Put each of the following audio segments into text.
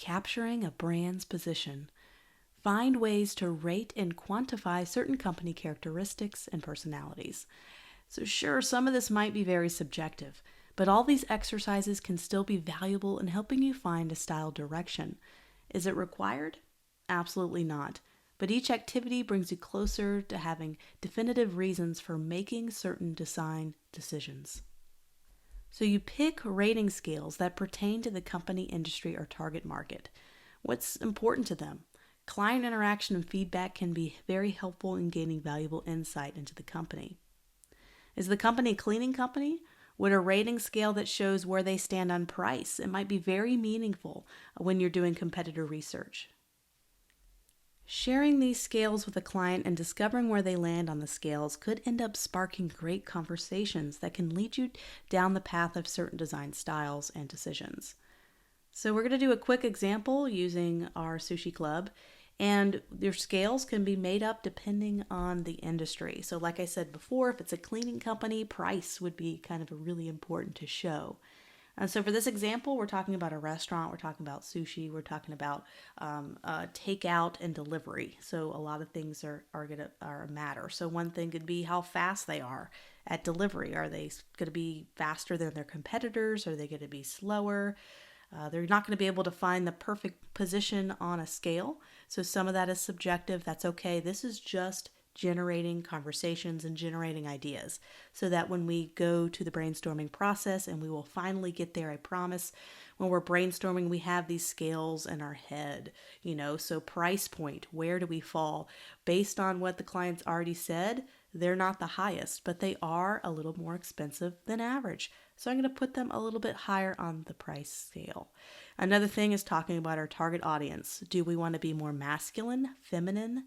capturing a brand's position. Find ways to rate and quantify certain company characteristics and personalities. So, sure, some of this might be very subjective, but all these exercises can still be valuable in helping you find a style direction. Is it required? Absolutely not. But each activity brings you closer to having definitive reasons for making certain design decisions. So you pick rating scales that pertain to the company, industry, or target market. What's important to them? Client interaction and feedback can be very helpful in gaining valuable insight into the company. Is the company a cleaning company? Would a rating scale that shows where they stand on price? It might be very meaningful when you're doing competitor research. Sharing these scales with a client and discovering where they land on the scales could end up sparking great conversations that can lead you down the path of certain design styles and decisions. So we're going to do a quick example using our Sushi Club, and your scales can be made up depending on the industry. So like I said before, if it's a cleaning company, price would be kind of a really important to show. And so for this example, we're talking about a restaurant, we're talking about sushi, we're talking about takeout and delivery. So a lot of things are a matter. So one thing could be how fast they are at delivery. Are they going to be faster than their competitors? Are they going to be slower? They're not going to be able to find the perfect position on a scale. So some of that is subjective. That's okay. This is just generating conversations and generating ideas so that when we go to the brainstorming process, and we will finally get there, I promise, when we're brainstorming, we have these scales in our head, so price point, where do we fall? Based on what the client's already said, they're not the highest, but they are a little more expensive than average. So I'm going to put them a little bit higher on the price scale. Another thing is talking about our target audience. Do we want to be more masculine, feminine,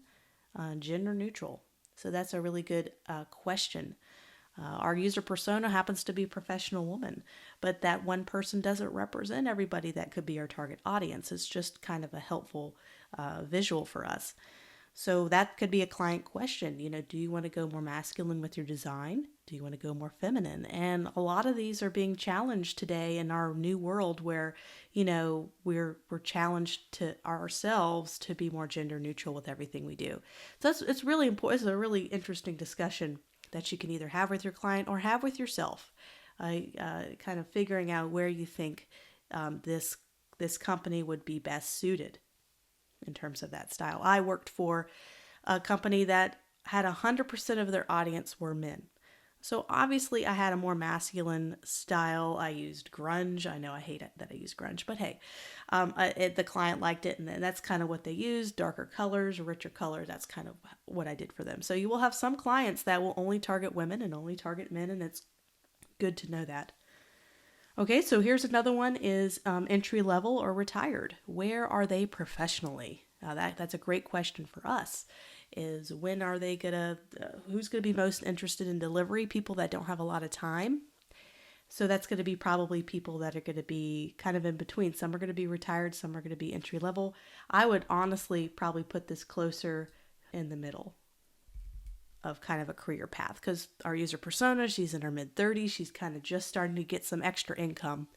gender neutral? So that's a really good question. Our user persona happens to be a professional woman, but that one person doesn't represent everybody that could be our target audience. It's just kind of a helpful visual for us. So that could be a client question. Do you want to go more masculine with your design? Do you want to go more feminine? And a lot of these are being challenged today in our new world where, we're challenged to ourselves to be more gender neutral with everything we do. So it's really important. It's a really interesting discussion that you can either have with your client or have with yourself. Kind of figuring out where you think this company would be best suited in terms of that style. I worked for a company that had 100% of their audience were men. So obviously I had a more masculine style. I used grunge. I know I hate it that I use grunge, but hey, the client liked it, and that's kind of what they used. Darker colors, richer colors. That's kind of what I did for them. So you will have some clients that will only target women and only target men, and it's good to know that. Okay, so here's another one is entry level or retired. Where are they professionally? That's a great question for us. Is when are they who's gonna be most interested in delivery? People that don't have a lot of time. So that's going to be probably people that are going to be kind of in between. Some are going to be retired, some are going to be entry level. I would honestly probably put this closer in the middle of kind of a career path, because our user persona, she's in her mid-30s. She's kind of just starting to get some extra income.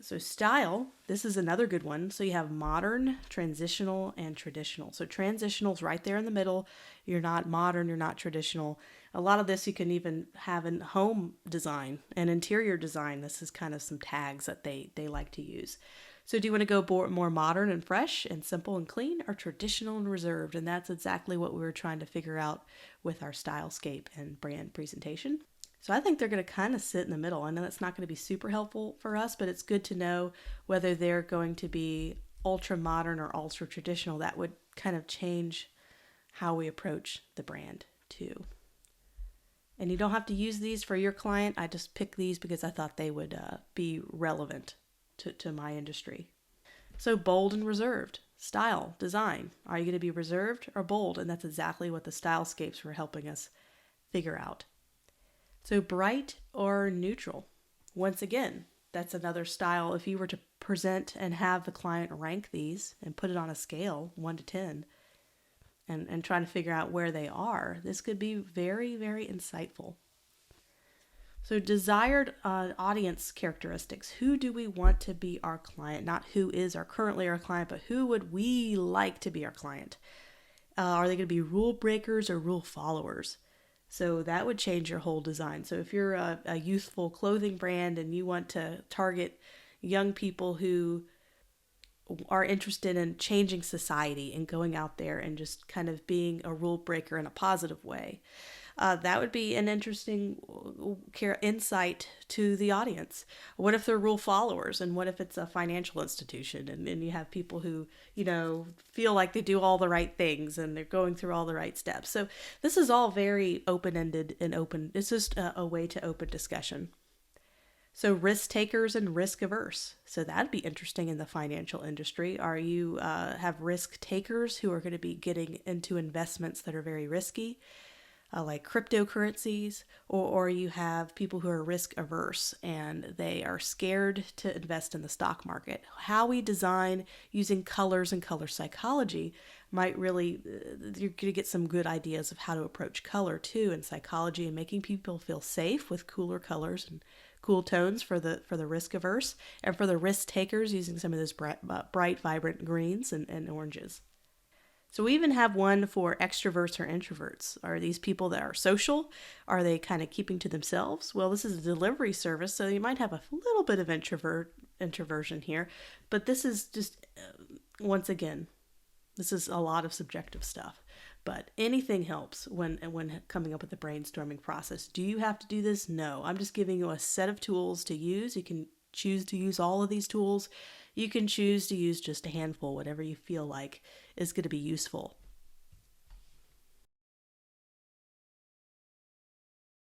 So style, this is another good one. So you have modern, transitional, and traditional. So transitional is right there in the middle. You're not modern, you're not traditional. A lot of this you can even have in home design and interior design. This is kind of some tags that they like to use. So do you want to go more modern and fresh and simple and clean, or traditional and reserved? And that's exactly what we were trying to figure out with our stylescape and brand presentation. So I think they're going to kind of sit in the middle. I know that's not going to be super helpful for us, but it's good to know whether they're going to be ultra modern or ultra traditional. That would kind of change how we approach the brand too. And you don't have to use these for your client. I just picked these because I thought they would be relevant to my industry. So bold and reserved. Style, design. Are you going to be reserved or bold? And that's exactly what the stylescapes were helping us figure out. So bright or neutral. Once again, that's another style. If you were to present and have the client rank these and put it on a scale, 1 to 10, and trying to figure out where they are, this could be very, very insightful. So, desired audience characteristics. Who do we want to be our client? Not who is currently our client, but who would we like to be our client? Are they going to be rule breakers or rule followers? So that would change your whole design. So if you're a youthful clothing brand and you want to target young people who are interested in changing society and going out there and just kind of being a rule breaker in a positive way, that would be an interesting insight to the audience. What if they're rule followers, and what if it's a financial institution, and you have people who, feel like they do all the right things and they're going through all the right steps. So this is all very open-ended and open. It's just a way to open discussion. So risk takers and risk averse. So that'd be interesting in the financial industry. Are you have risk takers who are going to be getting into investments that are very risky, like cryptocurrencies, or you have people who are risk averse and they are scared to invest in the stock market. How we design using colors and color psychology might really, you're going to get some good ideas of how to approach color too in psychology, and making people feel safe with cooler colors and cool tones for the risk averse, and for the risk takers using some of those bright vibrant greens and oranges. So we even have one for extroverts or introverts. Are these people that are social? Are they kind of keeping to themselves? Well, this is a delivery service, so you might have a little bit of introversion here, but this is just, once again, this is a lot of subjective stuff. But anything helps when coming up with the brainstorming process. Do you have to do this? No. I'm just giving you a set of tools to use. You can choose to use all of these tools. You can choose to use just a handful, whatever you feel like is going to be useful.